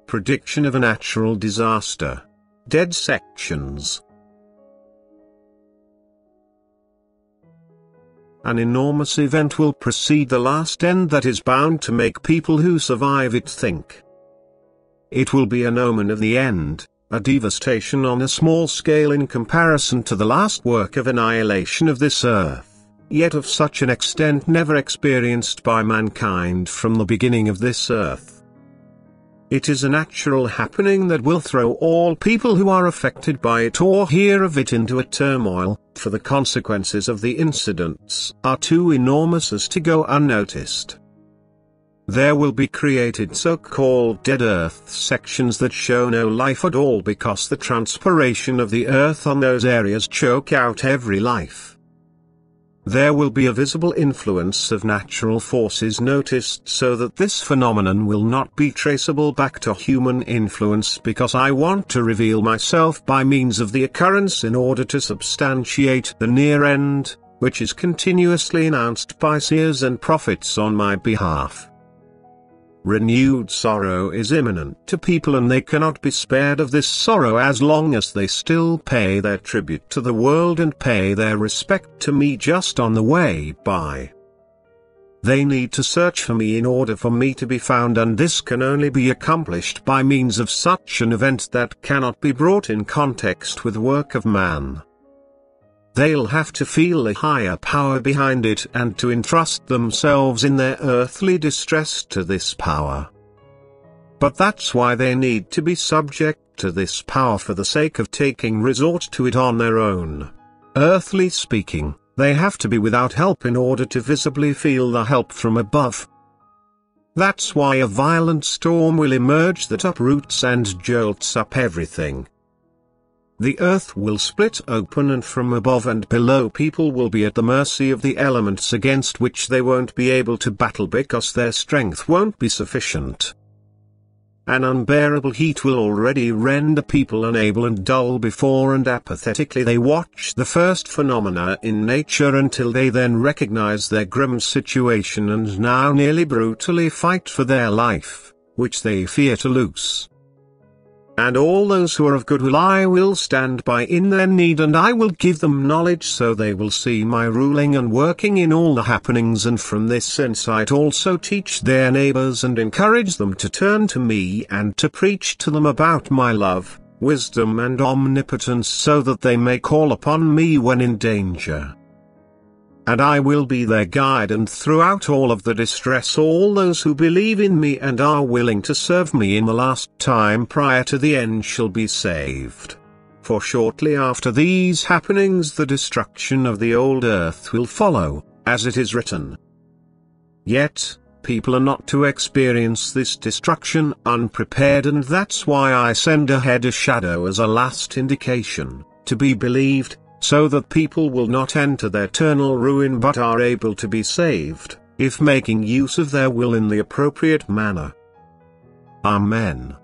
Prediction of a natural disaster. Dead sections. An enormous event will precede the last end that is bound to make people who survive it think. It will be an omen of the end, a devastation on a small scale in comparison to the last work of annihilation of this earth, yet of such an extent never experienced by mankind from the beginning of this earth. It is a natural happening that will throw all people who are affected by it or hear of it into a turmoil, for the consequences of the incidents are too enormous as to go unnoticed. There will be created so-called dead earth sections that show no life at all because the transpiration of the earth on those areas choke out every life. There will be a visible influence of natural forces noticed so that this phenomenon will not be traceable back to human influence because I want to reveal myself by means of the occurrence in order to substantiate the near end, which is continuously announced by seers and prophets on my behalf. Renewed sorrow is imminent to people and they cannot be spared of this sorrow as long as they still pay their tribute to the world and pay their respect to me just on the way by. They need to search for me in order for me to be found, and this can only be accomplished by means of such an event that cannot be brought in context with work of man. They'll have to feel a higher power behind it and to entrust themselves in their earthly distress to this power. But that's why they need to be subject to this power for the sake of taking resort to it on their own. Earthly speaking, they have to be without help in order to visibly feel the help from above. That's why a violent storm will emerge that uproots and jolts up everything. The earth will split open and from above and below people will be at the mercy of the elements against which they won't be able to battle because their strength won't be sufficient. An unbearable heat will already render people unable and dull before, and apathetically they watch the first phenomena in nature until they then recognize their grim situation and now nearly brutally fight for their life, which they fear to lose. And all those who are of good will I will stand by in their need, and I will give them knowledge so they will see my ruling and working in all the happenings, and from this insight also teach their neighbors and encourage them to turn to me and to preach to them about my love, wisdom and omnipotence so that they may call upon me when in danger. And I will be their guide, and throughout all of the distress all those who believe in me and are willing to serve me in the last time prior to the end shall be saved. For shortly after these happenings the destruction of the old earth will follow, as it is written. Yet, people are not to experience this destruction unprepared, and that's why I send ahead a shadow as a last indication, to be believed, so that people will not enter their eternal ruin but are able to be saved, if making use of their will in the appropriate manner. Amen.